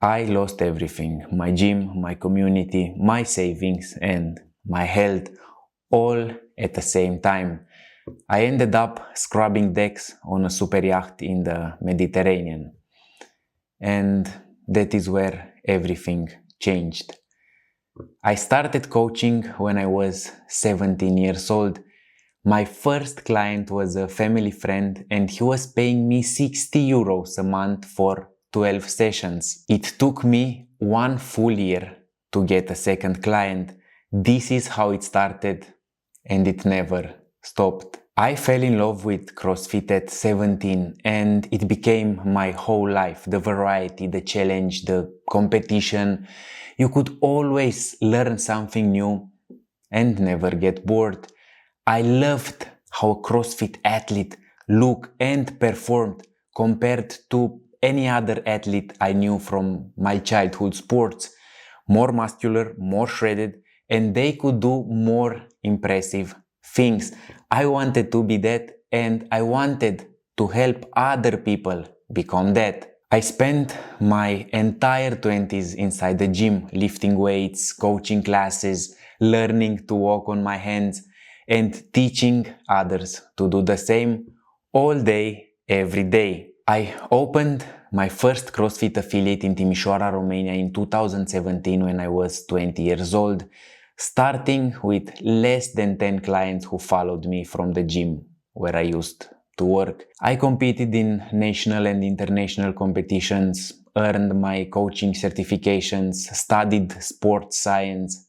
I lost everything, my gym, my community, my savings and my health, all at the same time. I ended up scrubbing decks on a super yacht in the Mediterranean. And that is where everything changed. I started coaching when I was 17 years old. My first client was a family friend and he was paying me 60 euros a month for 12 sessions. It took me 1 full year to get a second client. This is how it started and it never stopped. I fell in love with CrossFit at 17 and it became my whole life. The variety, the challenge, the competition. You could always learn something new and never get bored. I loved how a CrossFit athlete looked and performed compared to any other athlete I knew from my childhood sports. More muscular, more shredded, and they could do more impressive things. I wanted to be that and I wanted to help other people become that. I spent my entire 20s inside the gym, lifting weights, coaching classes, learning to walk on my hands, and teaching others to do the same all day, every day. I opened my first CrossFit affiliate in Timișoara, Romania in 2017 when I was 20 years old, starting with less than 10 clients who followed me from the gym where I used to work. I competed in national and international competitions, earned my coaching certifications, studied sports science,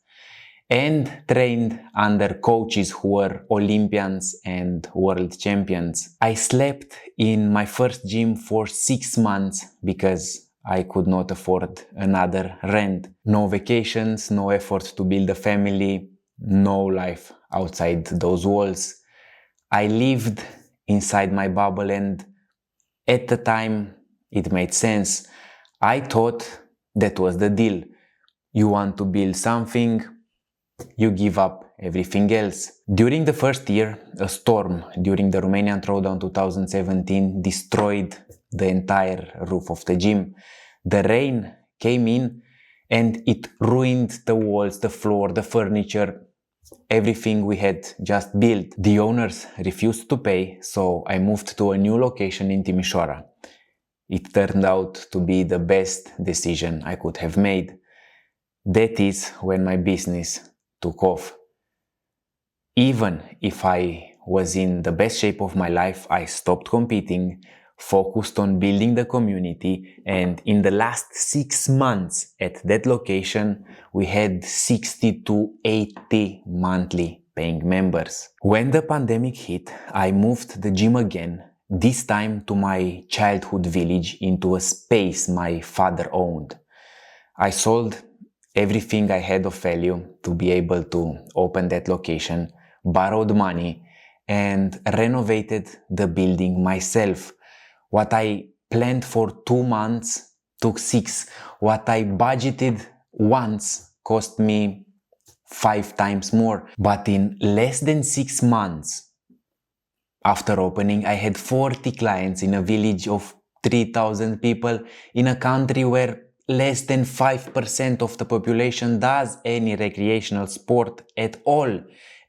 and trained under coaches who were Olympians and world champions. I slept in my first gym for 6 months because I could not afford another rent. No vacations, no effort to build a family, no life outside those walls. I lived inside my bubble and at the time it made sense. I thought that was the deal. You want to build something, you give up everything else. During the first year, a storm during the Romanian Throwdown 2017 destroyed the entire roof of the gym. The rain came in and it ruined the walls, the floor, the furniture, everything we had just built. The owners refused to pay, so I moved to a new location in Timișoara. It turned out to be the best decision I could have made. That is when my business took off. Even if I was in the best shape of my life, I stopped competing, focused on building the community, and in the last 6 months at that location, we had 60 to 80 monthly paying members. When the pandemic hit, I moved the gym again, this time to my childhood village into a space my father owned. I sold everything I had of value to be able to open that location, borrowed money, and renovated the building myself. What I planned for 2 months took 6. What I budgeted once cost me 5 times more. But in less than 6 months after opening, I had 40 clients in a village of 3,000 people in a country where less than 5% of the population does any recreational sport at all,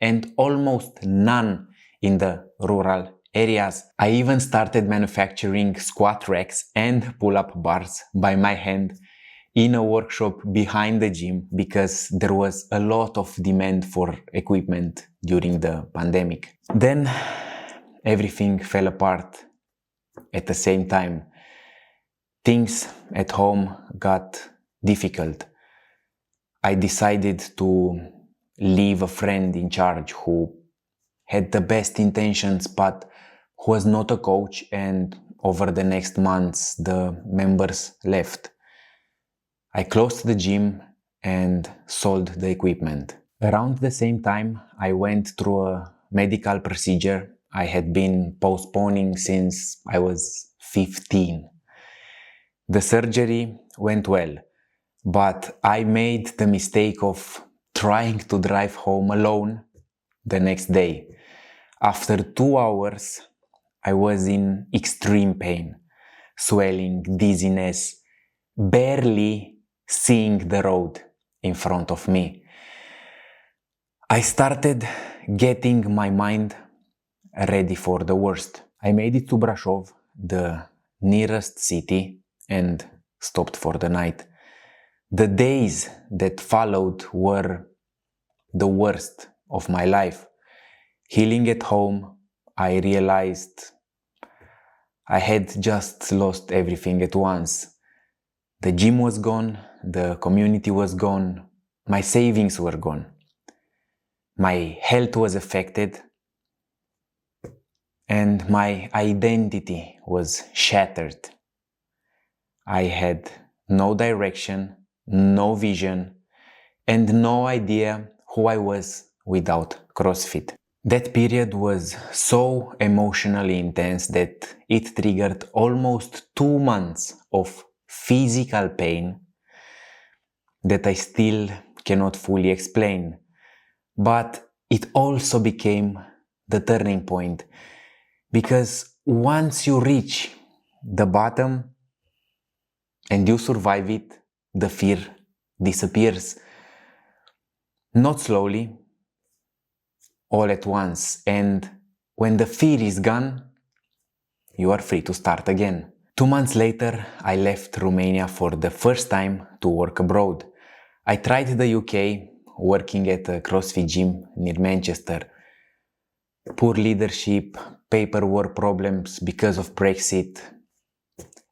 and almost none in the rural areas. I even started manufacturing squat racks and pull-up bars by my hand in a workshop behind the gym because there was a lot of demand for equipment during the pandemic. Then everything fell apart at the same time. Things at home got difficult. I decided to leave a friend in charge who had the best intentions but who was not a coach, and over the next months the members left. I closed the gym and sold the equipment. Around the same time, I went through a medical procedure I had been postponing since I was 15. The surgery went well, but I made the mistake of trying to drive home alone the next day. After 2 hours, I was in extreme pain, swelling, dizziness, barely seeing the road in front of me. I started getting my mind ready for the worst. I made it to Brasov, the nearest city, and stopped for the night. The days that followed were the worst of my life. Healing at home, I realized I had just lost everything at once. The gym was gone, the community was gone, my savings were gone. My health was affected, and my identity was shattered. I had no direction, no vision, and no idea who I was without CrossFit. That period was so emotionally intense that it triggered almost 2 months of physical pain that I still cannot fully explain. But it also became the turning point, because once you reach the bottom and you survive it, the fear disappears. Not slowly, all at once. And when the fear is gone, you are free to start again. 2 months later, I left Romania for the first time to work abroad. I tried the UK, working at a CrossFit gym near Manchester. Poor leadership, paperwork problems because of Brexit,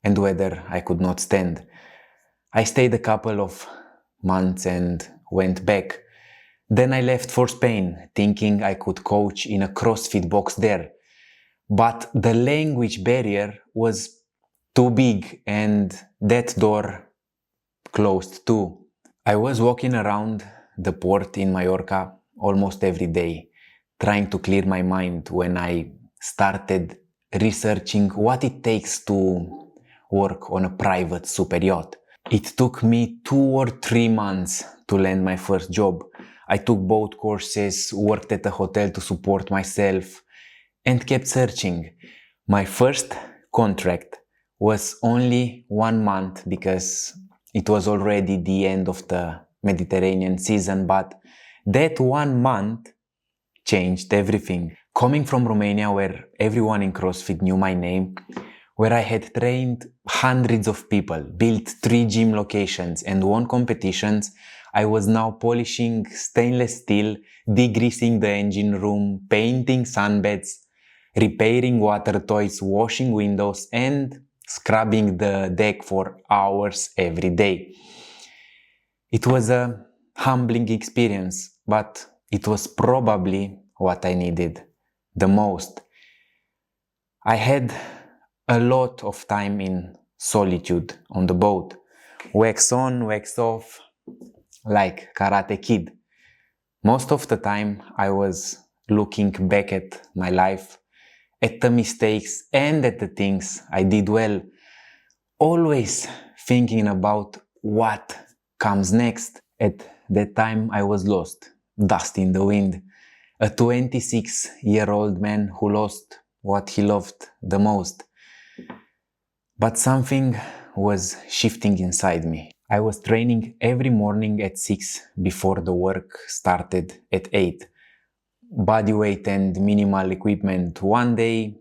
and weather I could not stand. I stayed a couple of months and went back. Then I left for Spain, thinking I could coach in a CrossFit box there. But the language barrier was too big, and that door closed too. I was walking around the port in Mallorca almost every day, trying to clear my mind, when I started researching what it takes to work on a private super yacht. It took me 2 or 3 months to land my first job. I took boat courses, worked at a hotel to support myself, and kept searching. My first contract was only 1 month because it was already the end of the Mediterranean season, but that 1 month changed everything. Coming from Romania, where everyone in CrossFit knew my name, where I had trained hundreds of people, built 3 gym locations, and won competitions, I was now polishing stainless steel, degreasing the engine room, painting sunbeds, repairing water toys, washing windows, and scrubbing the deck for hours every day. It was a humbling experience, but it was probably what I needed the most. I had a lot of time in solitude on the boat. Wax on, wax off, like Karate Kid. Most of the time I was looking back at my life, at the mistakes and at the things I did well, always thinking about what comes next. At that time I was lost, dust in the wind, a 26-year-old man who lost what he loved the most. But something was shifting inside me. I was training every morning at 6 before the work started at 8. Body weight and minimal equipment one day,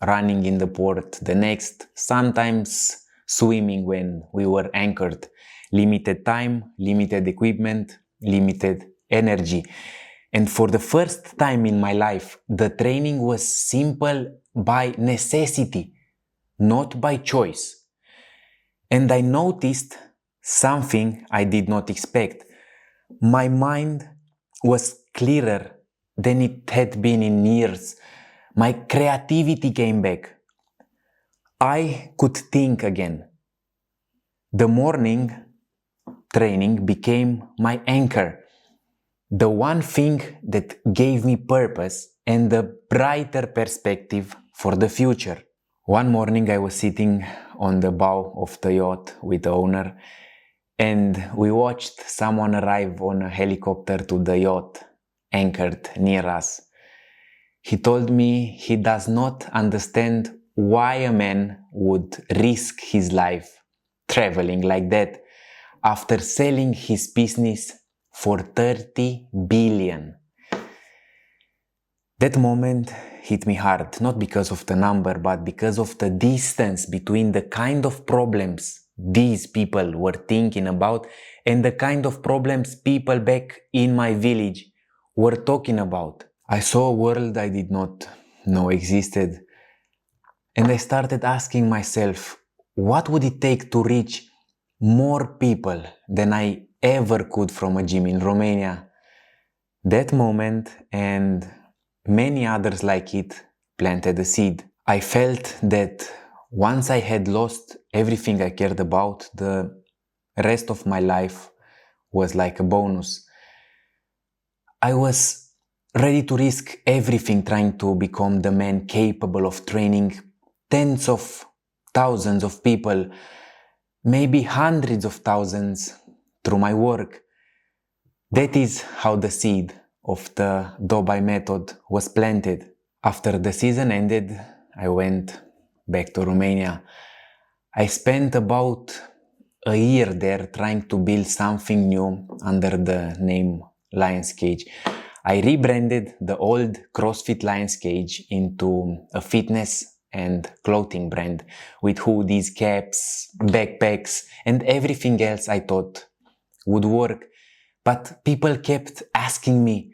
running in the port the next, sometimes swimming when we were anchored. Limited time, limited equipment, limited energy. And for the first time in my life, the training was simple by necessity, not by choice. And I noticed something I did not expect. My mind was clearer than it had been in years. My creativity came back. I could think again. The morning training became my anchor, the one thing that gave me purpose and a brighter perspective for the future. One morning I was sitting on the bow of the yacht with the owner, and we watched someone arrive on a helicopter to the yacht anchored near us. He told me he does not understand why a man would risk his life traveling like that after selling his business for 30 billion. That moment hit me hard, not because of the number, but because of the distance between the kind of problems these people were thinking about and the kind of problems people back in my village were talking about. I saw a world I did not know existed, and I started asking myself, what would it take to reach more people than I ever could from a gym in Romania? That moment and many others like it planted a seed. I felt that once I had lost everything I cared about, the rest of my life was like a bonus. I was ready to risk everything trying to become the man capable of training tens of thousands of people, maybe hundreds of thousands through my work. That is how the seed of the Dobai method was planted. After the season ended, I went back to Romania. I spent about a year there trying to build something new under the name Lions Cage. I rebranded the old CrossFit Lions Cage into a fitness and clothing brand with hoodies, caps, backpacks, and everything else I thought would work. But people kept asking me,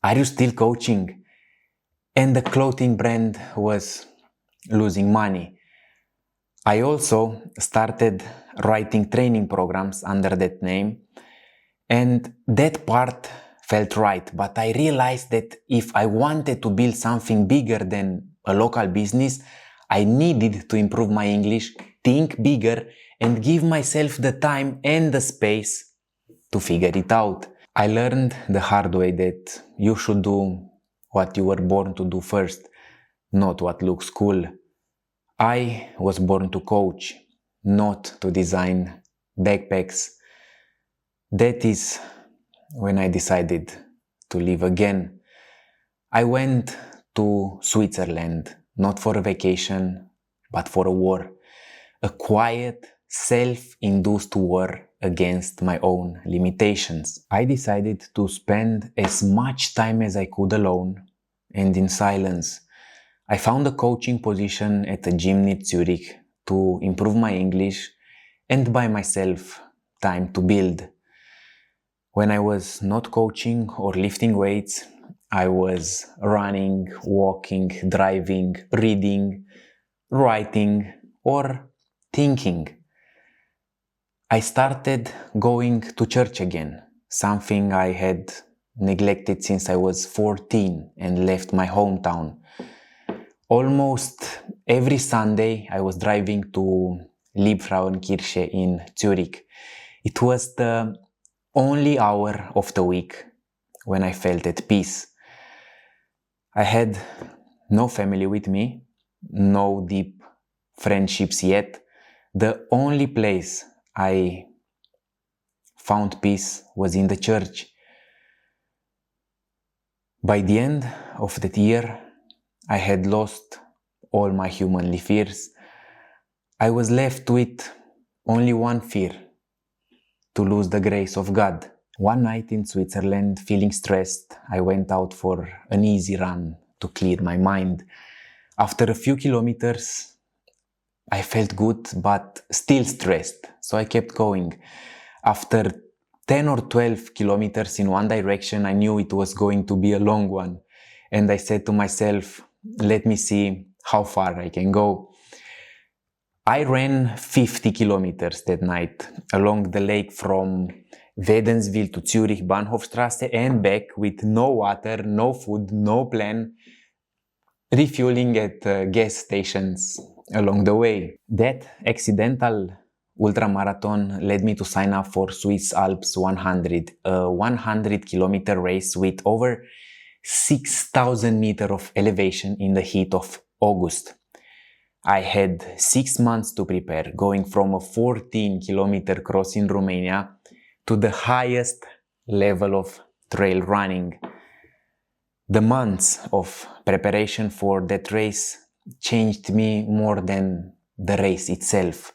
are you still coaching? And the clothing brand was losing money. I also started writing training programs under that name, and that part felt right, but I realized that if I wanted to build something bigger than a local business, I needed to improve my English, think bigger, and give myself the time and the space to figure it out. I learned the hard way that you should do what you were born to do first, not what looks cool. I was born to coach, not to design backpacks. That is when I decided to live again. I went to Switzerland, not for a vacation, but for a war. A quiet, self-induced war against my own limitations. I decided to spend as much time as I could alone and in silence. I found a coaching position at a gym near Zurich to improve my English and by myself time to build. When I was not coaching or lifting weights, I was running, walking, driving, reading, writing, or thinking. I started going to church again, something I had neglected since I was 14 and left my hometown. Almost every Sunday I was driving to Liebfrauenkirche in Zurich. It was the only hour of the week when I felt at peace. I had no family with me, no deep friendships yet. The only place I found peace was in the church. By the end of that year, I had lost all my humanly fears. I was left with only one fear: to lose the grace of God. One night in Switzerland, feeling stressed, I went out for an easy run to clear my mind. After a few kilometers, I felt good, but still stressed, so I kept going. After 10 or 12 kilometers in one direction, I knew it was going to be a long one. And I said to myself, let me see how far I can go. I ran 50 kilometers that night along the lake from Wädenswil to Zurich Bahnhofstrasse and back with no water, no food, no plan, refueling at gas stations along the way. That accidental ultramarathon led me to sign up for Swiss Alps 100, a 100-kilometer race with over 6,000 meters of elevation in the heat of August. I had 6 months to prepare, going from a 14-kilometer cross in Romania to the highest level of trail running. The months of preparation for that race changed me more than the race itself.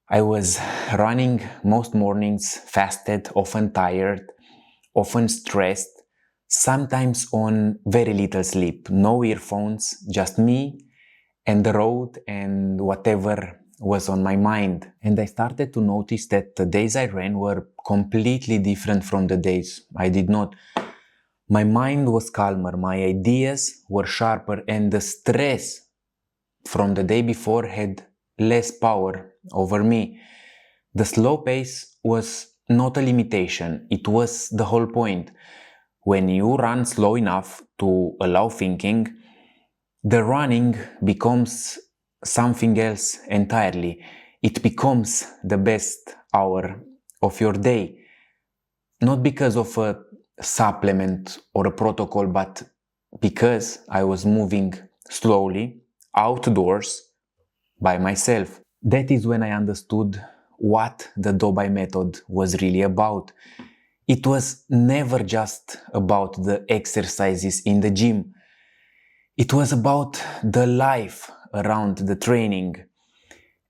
I was running most mornings, fasted, often tired, often stressed, sometimes on very little sleep, no earphones, just me and the road and whatever was on my mind. And I started to notice that the days I ran were completely different from the days I did not. My mind was calmer, my ideas were sharper, and the stress from the day before had less power over me. The slow pace was not a limitation, it was the whole point. When you run slow enough to allow thinking, the running becomes something else entirely. It becomes the best hour of your day. Not because of a supplement or a protocol, but because I was moving slowly outdoors by myself. That is when I understood what the Dobai method was really about. It was never just about the exercises in the gym. It was about the life around the training.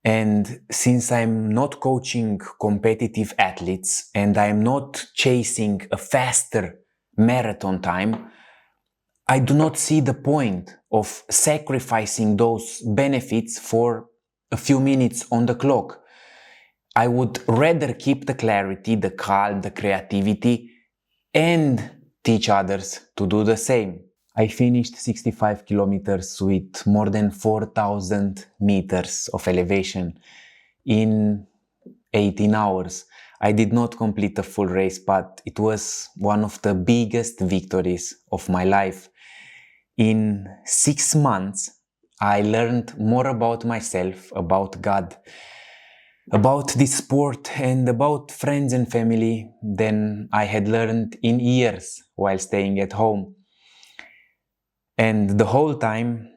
And since I'm not coaching competitive athletes and I'm not chasing a faster marathon time, I do not see the point of sacrificing those benefits for a few minutes on the clock. I would rather keep the clarity, the calm, the creativity, and teach others to do the same. I finished 65 kilometers with more than 4,000 meters of elevation in 18 hours. I did not complete a full race, but it was one of the biggest victories of my life. In 6 months, I learned more about myself, about God, about this sport, and about friends and family than I had learned in years while staying at home. And the whole time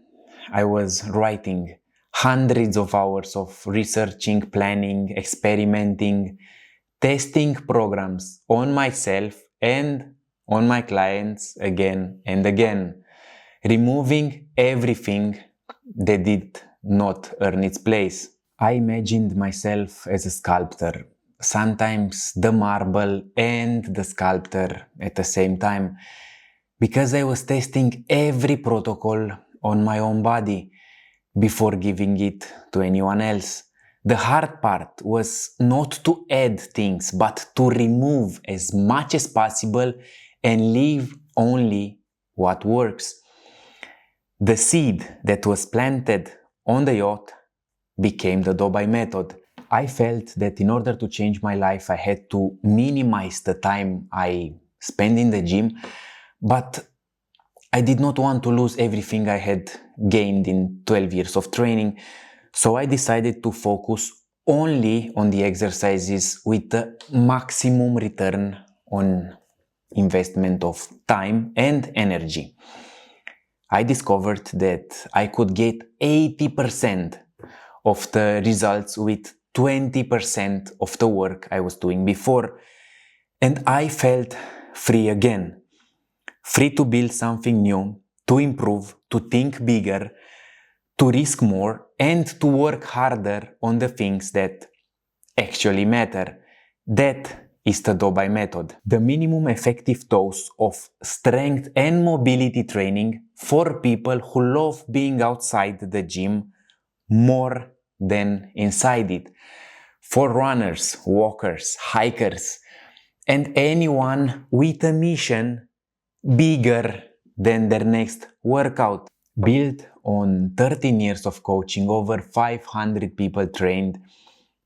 I was writing hundreds of hours of researching, planning, experimenting, testing programs on myself and on my clients again and again, removing everything that did not earn its place. I imagined myself as a sculptor, sometimes the marble and the sculptor at the same time, because I was testing every protocol on my own body before giving it to anyone else. The hard part was not to add things, but to remove as much as possible and leave only what works. The seed that was planted on the yacht became the Dobai method. I felt that in order to change my life, I had to minimize the time I spend in the gym, but I did not want to lose everything I had gained in 12 years of training, so I decided to focus only on the exercises with the maximum return on investment of time and energy. I discovered that I could get 80% of the results with 20% of the work I was doing before, and I felt free again. Free to build something new, to improve, to think bigger, to risk more, and to work harder on the things that actually matter. That is the Dobai method. The minimum effective dose of strength and mobility training for people who love being outside the gym more than inside it. For runners, walkers, hikers, and anyone with a mission bigger than their next workout. Built on 13 years of coaching, over 500 people trained,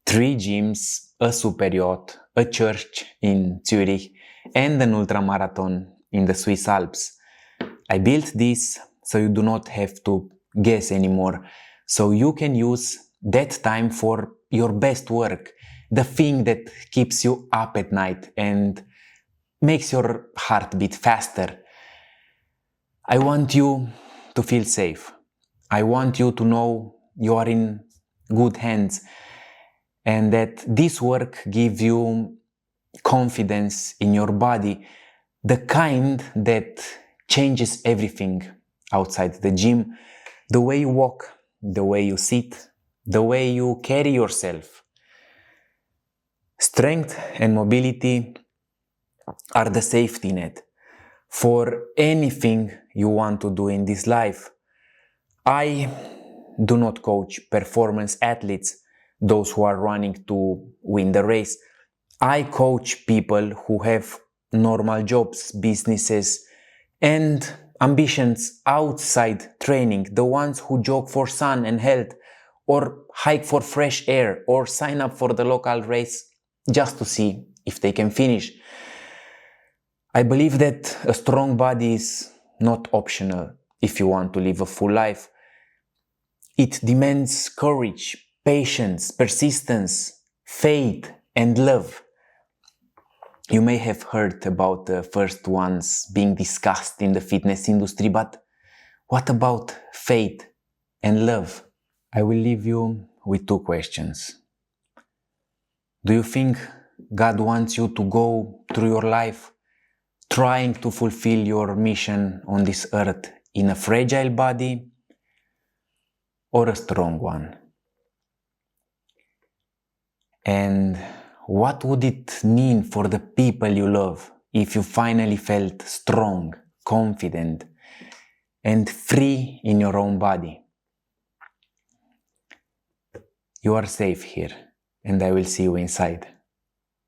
3 gyms, a super yacht, a church in Zurich, and an ultramarathon in the Swiss Alps. I built this so you do not have to guess anymore, so you can use that time for your best work, the thing that keeps you up at night and makes your heart beat faster. I want you to feel safe. I want you to know you are in good hands and that this work gives you confidence in your body, the kind that changes everything outside the gym, the way you walk, the way you sit, the way you carry yourself. Strength and mobility are the safety net for anything you want to do in this life. I do not coach performance athletes, those who are running to win the race. I coach people who have normal jobs, businesses, and ambitions outside training, the ones who jog for sun and health, or hike for fresh air, or sign up for the local race just to see if they can finish. I believe that a strong body is not optional if you want to live a full life. It demands courage, patience, persistence, faith, and love. You may have heard about the first ones being discussed in the fitness industry, but what about faith and love? I will leave you with two questions. Do you think God wants you to go through your life trying to fulfill your mission on this earth in a fragile body or a strong one? And what would it mean for the people you love if you finally felt strong, confident, and free in your own body? You are safe here, and I will see you inside.